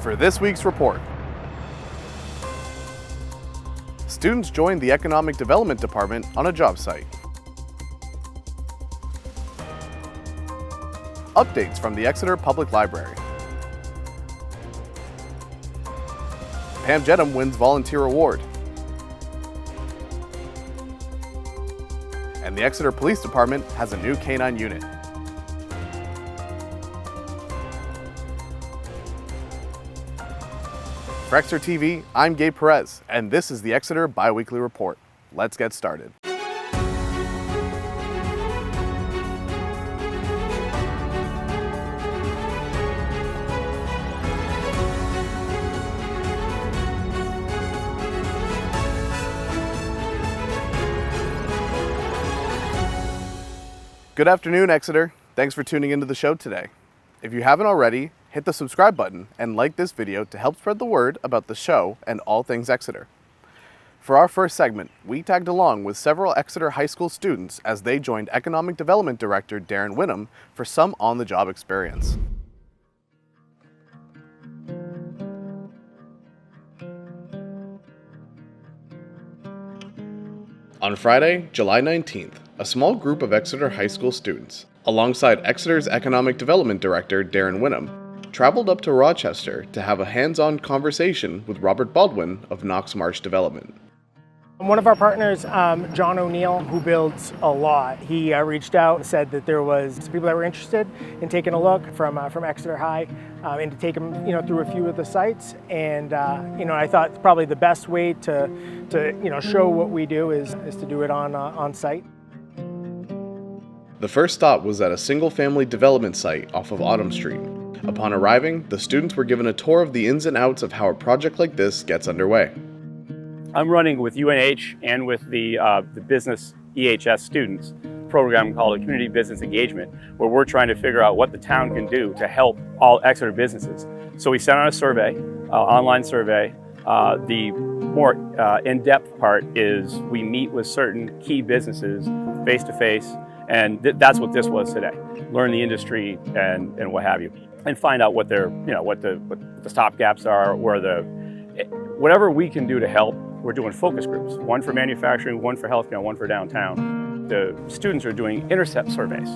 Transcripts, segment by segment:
for this week's report. Students joined the Economic Development Department on a job site. Updates from the Exeter Public Library. Pam Gjettum wins Volunteer Award. And the Exeter Police Department has a new K9 unit. For Exeter TV, I'm Gabe Perez, and this is the Exeter Biweekly Report. Let's get started. Good afternoon, Exeter. Thanks for tuning into the show today. If you haven't already, hit the subscribe button and like this video to help spread the word about the show and all things Exeter. For our first segment, we tagged along with several Exeter High School students as they joined Economic Development Director Darren Winham for some on-the-job experience. On Friday, July 19th, a small group of Exeter High School students, alongside Exeter's Economic Development Director Darren Winham, traveled up to Rochester to have a hands-on conversation with Robert Baldwin of Knox Marsh Development. One of our partners, John O'Neill, who builds a lot, he reached out and said that there was some people that were interested in taking a look from Exeter High and to take them, through a few of the sites. And I thought probably the best way to show what we do is to do it on site. The first stop was at a single-family development site off of Autumn Street. Upon arriving, the students were given a tour of the ins and outs of how a project like this gets underway. I'm running with UNH and with the business EHS Students program called Community Business Engagement, where we're trying to figure out what the town can do to help all Exeter businesses. So we sent out a survey, online survey. The more in-depth part is we meet with certain key businesses face-to-face, and that's what this was today. Learn the industry and what have you, and find out what their, what the stop gaps are, whatever we can do to help. We're doing focus groups, one for manufacturing, one for healthcare, one for downtown. The students are doing intercept surveys,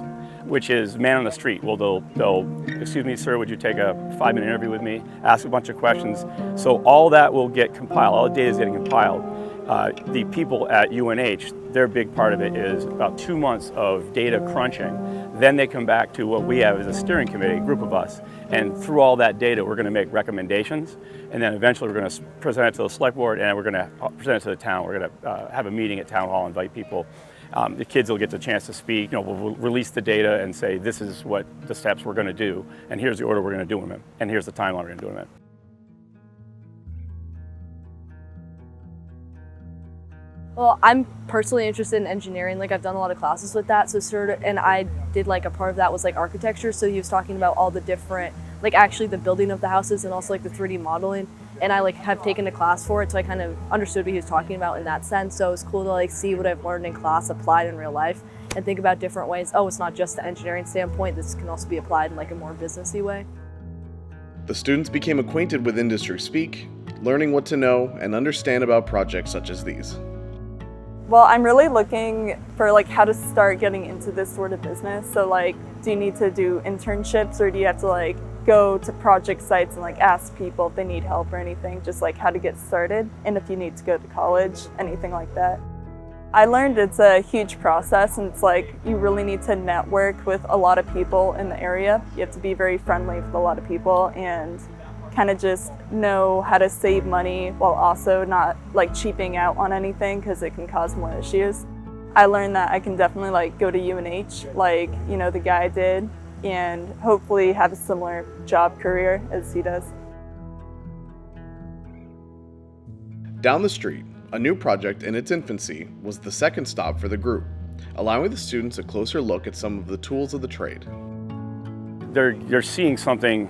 which is man on the street. Well, they'll, excuse me, sir, would you take a 5-minute interview with me? Ask a bunch of questions. So all that will get compiled, all the data is getting compiled. The people at UNH, their big part of it is about 2 months of data crunching. Then they come back to what we have as a steering committee, a group of us. And through all that data, we're going to make recommendations. And then eventually we're going to present it to the select board, and we're going to present it to the town. We're going to have a meeting at town hall, invite people. The kids will get the chance to speak. We'll release the data and say, this is what the steps we're going to do. And here's the order we're going to do them in. And here's the timeline we're going to do them in. Well, I'm personally interested in engineering. I've done a lot of classes with that. And I did a part of that was architecture. So he was talking about all the different, actually the building of the houses and also the 3D modeling. And I have taken a class for it. So I kind of understood what he was talking about in that sense. So it was cool to see what I've learned in class applied in real life and think about different ways. Oh, it's not just the engineering standpoint. This can also be applied in a more businessy way. The students became acquainted with industry speak, learning what to know and understand about projects such as these. Well, I'm really looking for how to start getting into this sort of business. So do you need to do internships, or do you have to go to project sites and ask people if they need help or anything, just how to get started, and if you need to go to college, anything like that. I learned it's a huge process, and it's you really need to network with a lot of people in the area. You have to be very friendly with a lot of people and kind of just know how to save money while also not cheaping out on anything, because it can cause more issues. I learned that I can definitely go to UNH the guy did, and hopefully have a similar job career as he does. Down the street, a new project in its infancy was the second stop for the group, allowing the students a closer look at some of the tools of the trade. They're seeing something,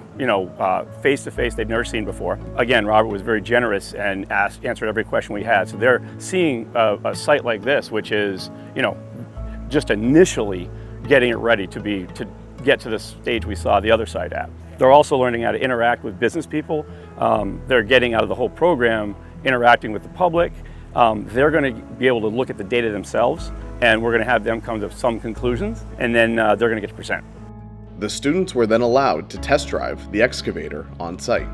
face to face they've never seen before. Again, Robert was very generous and answered every question we had. So they're seeing a site like this, which is, just initially getting it ready to get to the stage we saw the other site at. They're also learning how to interact with business people. They're getting out of the whole program, interacting with the public. They're going to be able to look at the data themselves, and we're going to have them come to some conclusions, and then they're going to get to present. The students were then allowed to test drive the excavator on site.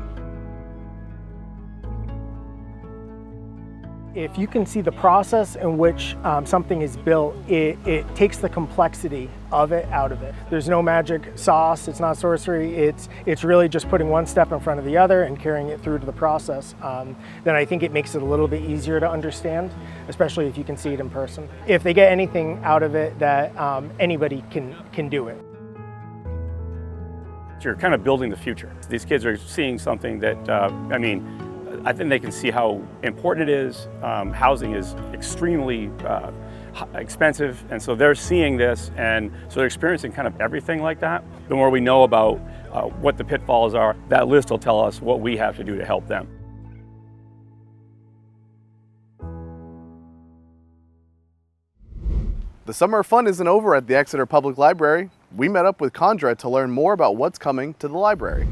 If you can see the process in which something is built, it takes the complexity of it out of it. There's no magic sauce, it's not sorcery, it's really just putting one step in front of the other and carrying it through to the process. Then I think it makes it a little bit easier to understand, especially if you can see it in person. If they get anything out of it, that anybody can do it. You're kind of building the future. These kids are seeing something that, I think they can see how important it is. Housing is extremely expensive, and so they're seeing this, and so they're experiencing kind of everything like that. The more we know about what the pitfalls are, that list will tell us what we have to do to help them. The summer of fun isn't over at the Exeter Public Library. We met up with Condra to learn more about what's coming to the library.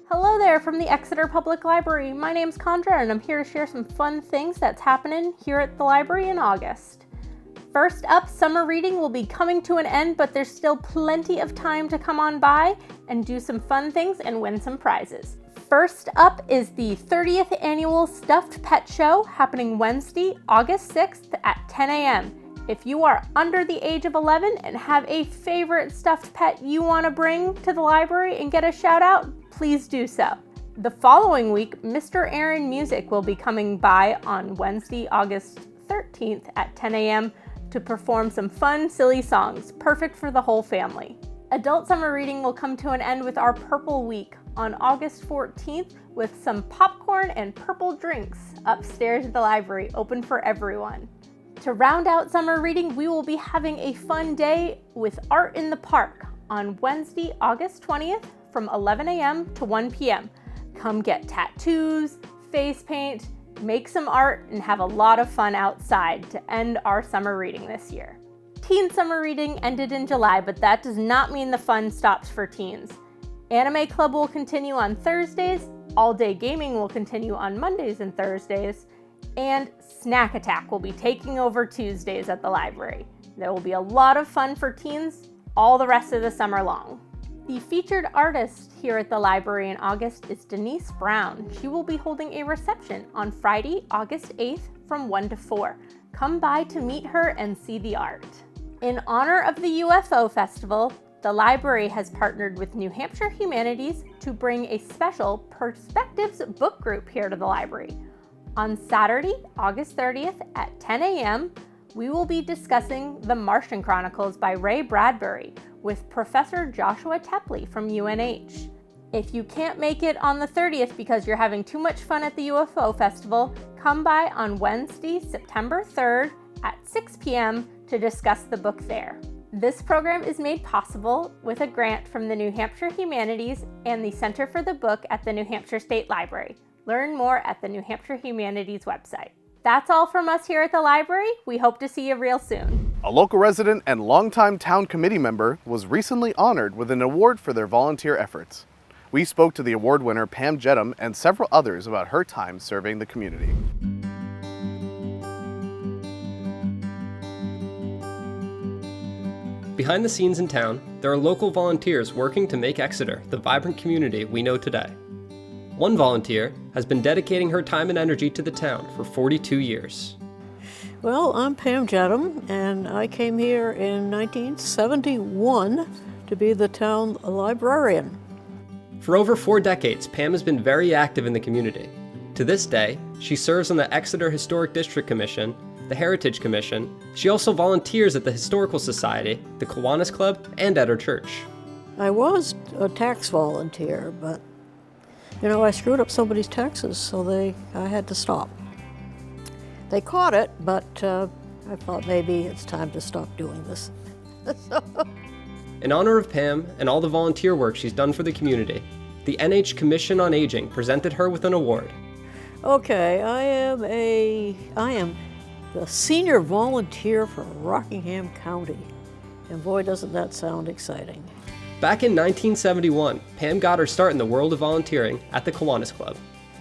Hello there from the Exeter Public Library. My name's Condra and I'm here to share some fun things that's happening here at the library in August. First up, summer reading will be coming to an end, but there's still plenty of time to come on by and do some fun things and win some prizes. First up is the 30th annual Stuffed Pet Show happening Wednesday, August 6th at 10 a.m. If you are under the age of 11 and have a favorite stuffed pet you want to bring to the library and get a shout out, please do so. The following week, Mr. Aaron Music will be coming by on Wednesday, August 13th at 10 a.m. to perform some fun, silly songs, perfect for the whole family. Adult summer reading will come to an end with our Purple Week on August 14th with some popcorn and purple drinks upstairs at the library, open for everyone. To round out summer reading, we will be having a fun day with Art in the Park on Wednesday, August 20th from 11 a.m. to 1 p.m. Come get tattoos, face paint, make some art, and have a lot of fun outside to end our summer reading this year. Teen summer reading ended in July, but that does not mean the fun stops for teens. Anime Club will continue on Thursdays, All Day Gaming will continue on Mondays and Thursdays, and Snack Attack will be taking over Tuesdays at the library. There will be a lot of fun for teens all the rest of the summer long. The featured artist here at the library in August is Denise Brown. She will be holding a reception on Friday, August 8th from 1 to 4. Come by to meet her and see the art. In honor of the UFO Festival, the library has partnered with New Hampshire Humanities to bring a special Perspectives book group here to the library. On Saturday, August 30th at 10 a.m., we will be discussing The Martian Chronicles by Ray Bradbury with Professor Joshua Tepley from UNH. If you can't make it on the 30th because you're having too much fun at the UFO Festival, come by on Wednesday, September 3rd at 6 p.m. to discuss the book there. This program is made possible with a grant from the New Hampshire Humanities and the Center for the Book at the New Hampshire State Library. Learn more at the New Hampshire Humanities website. That's all from us here at the library. We hope to see you real soon. A local resident and longtime town committee member was recently honored with an award for their volunteer efforts. We spoke to the award winner Pam Gjettum and several others about her time serving the community. Behind the scenes in town, there are local volunteers working to make Exeter the vibrant community we know today. One volunteer has been dedicating her time and energy to the town for 42 years. Well, I'm Pam Gjettum, and I came here in 1971 to be the town librarian. For over 4 decades, Pam has been very active in the community. To this day, she serves on the Exeter Historic District Commission, the Heritage Commission. She also volunteers at the Historical Society, the Kiwanis Club, and at her church. I was a tax volunteer, but I screwed up somebody's taxes, so I had to stop. They caught it, but I thought maybe it's time to stop doing this. In honor of Pam and all the volunteer work she's done for the community, the NH Commission on Aging presented her with an award. Okay, I am the senior volunteer for Rockingham County, And boy, doesn't that sound exciting. Back in 1971, Pam got her start in the world of volunteering at the Kiwanis Club.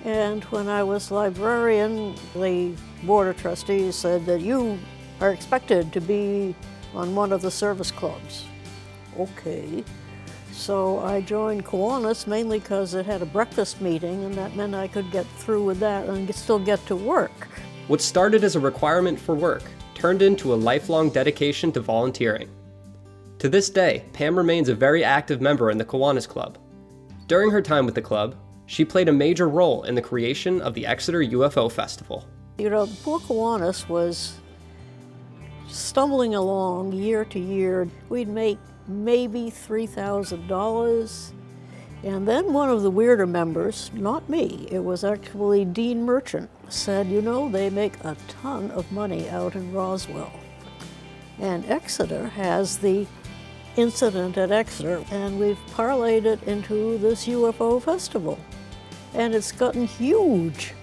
And when I was librarian, the Board of Trustees said that you are expected to be on one of the service clubs. Okay. So I joined Kiwanis mainly because it had a breakfast meeting, and that meant I could get through with that and still get to work. What started as a requirement for work turned into a lifelong dedication to volunteering. To this day, Pam remains a very active member in the Kiwanis Club. During her time with the club, she played a major role in the creation of the Exeter UFO Festival. You know, poor Kiwanis was stumbling along year to year. We'd make maybe $3,000. And then one of the weirder members, not me, it was actually Dean Merchant, said, you know, they make a ton of money out in Roswell. And Exeter has the incident at Exeter, and we've parlayed it into this UFO festival. And it's gotten huge.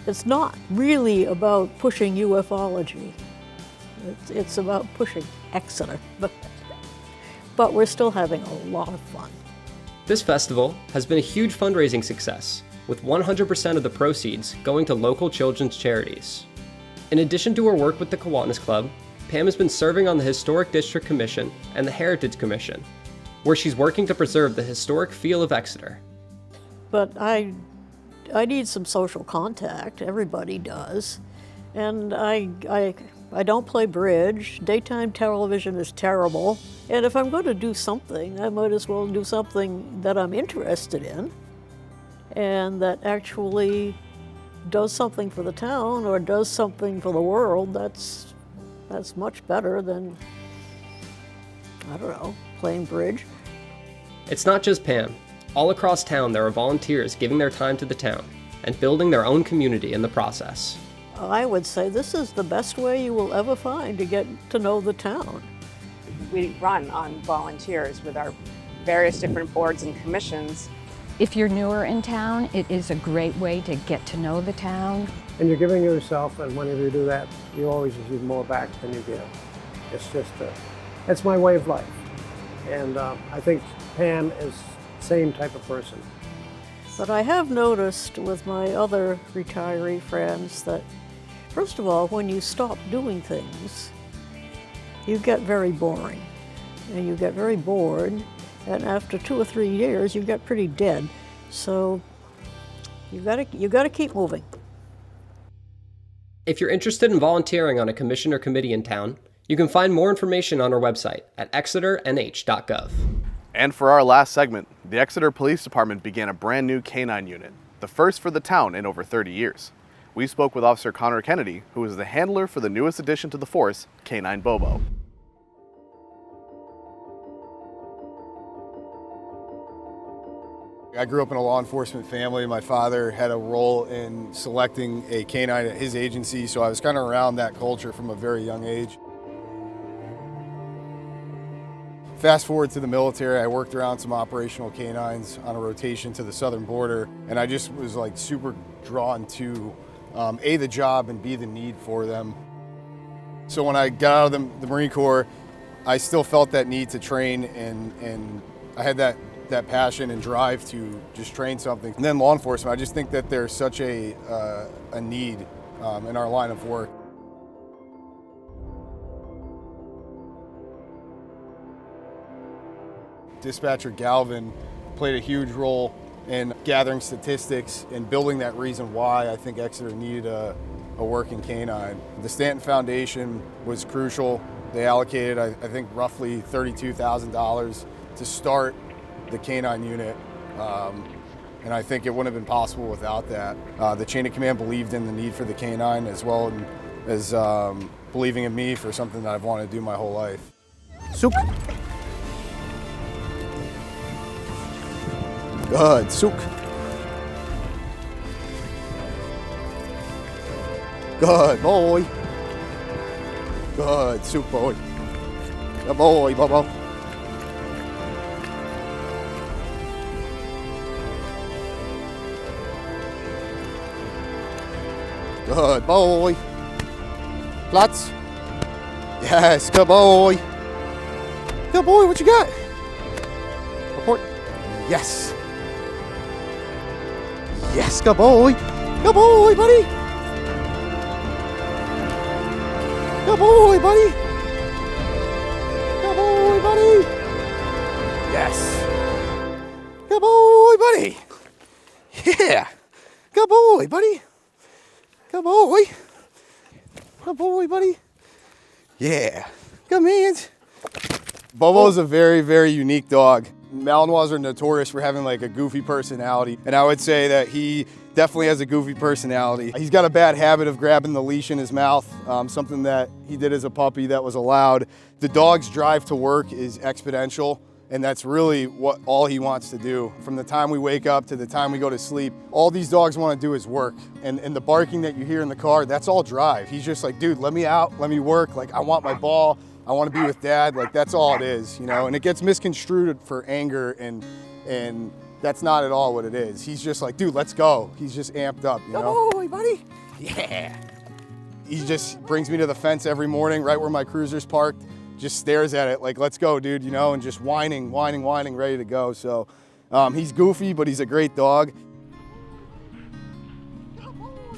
It's not really about pushing ufology. It's about pushing Exeter. But we're still having a lot of fun. This festival has been a huge fundraising success, with 100% of the proceeds going to local children's charities. In addition to her work with the Kiwanis Club, Pam has been serving on the Historic District Commission and the Heritage Commission, where she's working to preserve the historic feel of Exeter. But I need some social contact. Everybody does. And I don't play bridge. Daytime television is terrible. And if I'm going to do something, I might as well do something that I'm interested in and that actually does something for the town or does something for the world. That's much better than, I don't know, playing bridge. It's not just Pam. All across town, there are volunteers giving their time to the town and building their own community in the process. I would say this is the best way you will ever find to get to know the town. We run on volunteers with our various different boards and commissions. If you're newer in town, it is a great way to get to know the town. And you're giving yourself, and whenever you do that, you always receive more back than you give. It's just, it's my way of life. And I think Pam is the same type of person. But I have noticed with my other retiree friends that, first of all, when you stop doing things, you get very boring. And you get very bored, and after 2 or 3 years, you get pretty dead. So you gotta keep moving. If you're interested in volunteering on a commission or committee in town, you can find more information on our website at exeternh.gov. And for our last segment, the Exeter Police Department began a brand new K9 unit, the first for the town in over 30 years. We spoke with Officer Connor Kennedy, who is the handler for the newest addition to the force, K9 Bobo. I grew up in a law enforcement family. My father had a role in selecting a K9 at his agency, so I was kind of around that culture from a very young age. Fast forward to the military, I worked around some operational K9s on a rotation to the southern border, and I just was like super drawn to A, the job, and B, the need for them. So when I got out of the Marine Corps, I still felt that need to train, and I had that passion and drive to just train something. And then law enforcement, I just think that there's such a need in our line of work. Dispatcher Galvin played a huge role in gathering statistics and building that reason why I think Exeter needed a working K9. The Stanton Foundation was crucial. They allocated, I think, roughly $32,000 to start the K9 unit, and I think it wouldn't have been possible without that. The chain of command believed in the need for the K9 as well as believing in me for something that I've wanted to do my whole life. Souk. Good, Souk. Good boy. Good, Souk boy. Good boy, Bobo. Good boy. Platz. Yes, good boy. Good boy, what you got? Report. Yes. Yes, good boy. Good boy, buddy. Good boy, buddy. Good boy, buddy. Yes. Good boy, buddy. Yeah. Good boy, buddy. Good boy. Good boy, buddy. Yeah. Good man. Bobo's a very, very unique dog. Malinois are notorious for having like a goofy personality, and I would say that he definitely has a goofy personality. He's got a bad habit of grabbing the leash in his mouth, something that he did as a puppy that was allowed. The dog's drive to work is exponential, and that's really what all he wants to do. From the time we wake up to the time we go to sleep, all these dogs want to do is work. And the barking that you hear in the car, that's all drive. He's just like, dude, let me out, let me work. Like, I want my ball. I want to be with dad. Like, that's all it is, you know? And it gets misconstrued for anger, and that's not at all what it is. He's just like, dude, let's go. He's just amped up, you know? Oh, buddy. Yeah. He just brings me to the fence every morning, right where my cruiser's parked, just stares at it like, let's go, dude, you know, and just whining, ready to go. So he's goofy, but he's a great dog.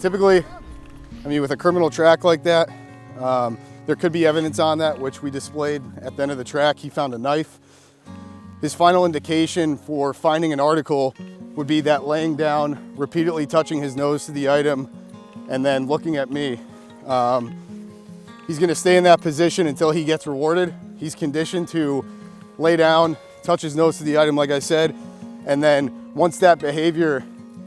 Typically, I mean, with a criminal track like that, there could be evidence on that, which we displayed at the end of the track. He found a knife. His final indication for finding an article would be that laying down, repeatedly touching his nose to the item, and then looking at me. He's gonna stay in that position until he gets rewarded. He's conditioned to lay down, touch his nose to the item, like I said, and then once that behavior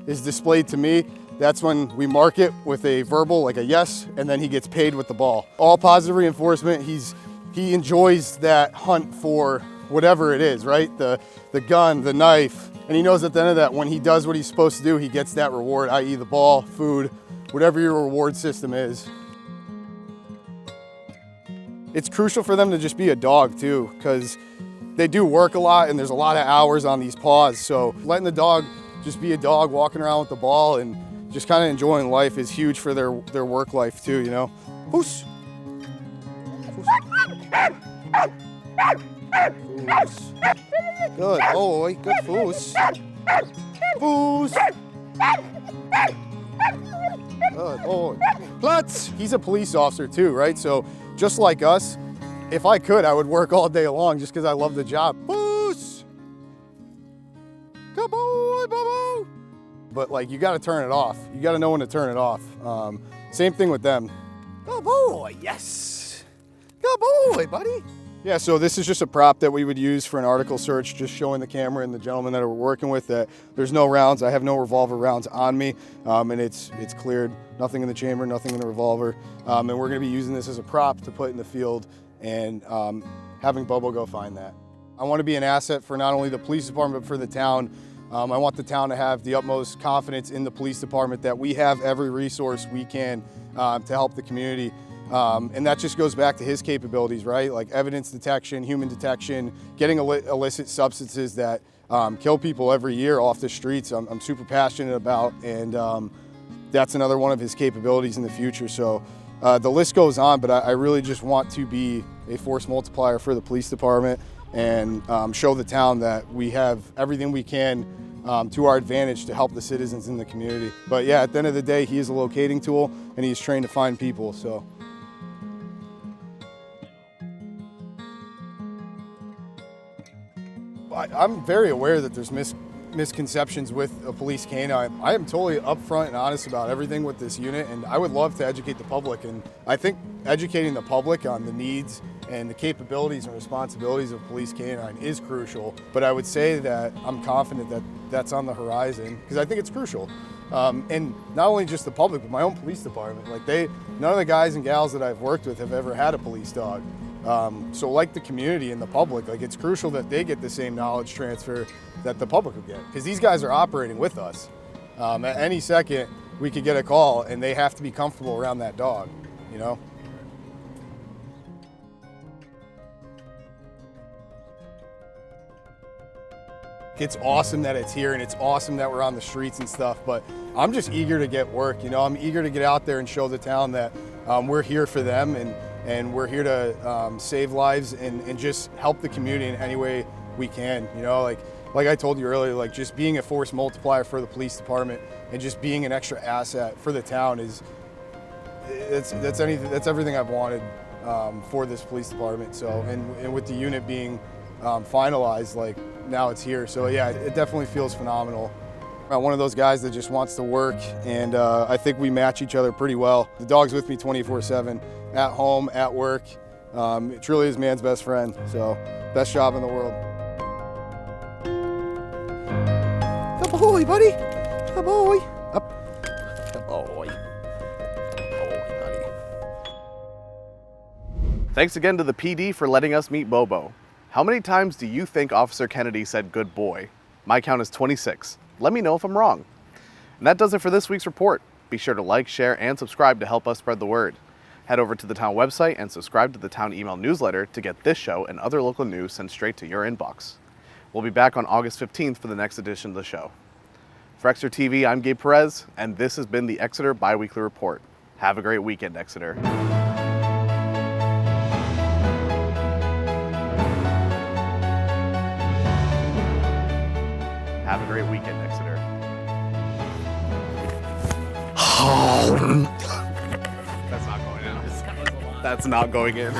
is displayed to me, that's when we mark it with a verbal, like a yes, and then he gets paid with the ball. All positive reinforcement. He enjoys that hunt for whatever it is, right? The gun, the knife, and he knows at the end of that, when he does what he's supposed to do, he gets that reward, i.e. the ball, food, whatever your reward system is. It's crucial for them to just be a dog too, because they do work a lot and there's a lot of hours on these paws. So letting the dog just be a dog, walking around with the ball and just kind of enjoying life is huge for their work life too, you know? Foos. Foos. Good boy, good foos. Foos. Good boy. Klutz. He's a police officer too, right? So just like us, if I could, I would work all day long just because I love the job. Foos. Good boy, Bobo. But like, you gotta turn it off. You gotta know when to turn it off. Same thing with them. Good boy, yes. Good boy, buddy. Yeah, so this is just a prop that we would use for an article search, just showing the camera and the gentleman that we're working with that there's no rounds. I have no revolver rounds on me, and it's cleared. Nothing in the chamber, nothing in the revolver. And we're gonna be using this as a prop to put in the field and having Bobo go find that. I wanna be an asset for not only the police department, but for the town. I want the town to have the utmost confidence in the police department that we have every resource we can to help the community. And that just goes back to his capabilities, right? Like evidence detection, human detection, getting illicit substances that kill people every year off the streets. I'm super passionate about, and that's another one of his capabilities in the future. So the list goes on, but I really just want to be a force multiplier for the police department and show the town that we have everything we can to our advantage to help the citizens in the community. But yeah, at the end of the day, he is a locating tool and he's trained to find people, so. I'm very aware that there's misconceptions with a police canine. I am totally upfront and honest about everything with this unit, and I would love to educate the public. And I think educating the public on the needs and the capabilities and responsibilities of police canine is crucial. But I would say that I'm confident that that's on the horizon because I think it's crucial. And not only just the public, but my own police department. Like none of the guys and gals that I've worked with have ever had a police dog. So like the community and the public, like it's crucial that they get the same knowledge transfer that the public will get. Because these guys are operating with us. At any second, we could get a call and they have to be comfortable around that dog, you know? It's awesome that it's here and it's awesome that we're on the streets and stuff, but I'm just eager to get work, you know? I'm eager to get out there and show the town that we're here for them, and and we're here to save lives and just help the community in any way we can. You know, like I told you earlier, like just being a force multiplier for the police department and just being an extra asset for the town that's everything I've wanted for this police department. So and with the unit being finalized, like now it's here. So yeah, it definitely feels phenomenal. I'm one of those guys that just wants to work, and I think we match each other pretty well. The dog's with me 24/7, at home, at work. It truly is man's best friend. So best job in the world. Good boy, buddy. Good boy. Up. Good boy. Thanks again to the PD for letting us meet Bobo. How many times do you think Officer Kennedy said good boy? My count is 26. Let me know if I'm wrong. And that does it for this week's report. Be sure to like, share, and subscribe to help us spread the word. Head over to the town website and subscribe to the town email newsletter to get this show and other local news sent straight to your inbox. We'll be back on August 15th for the next edition of the show. For Exeter TV, I'm Gabe Perez, and this has been the Exeter Biweekly Report. Have a great weekend, Exeter. Have a great weekend, Exeter. That's not going out. That's not going in.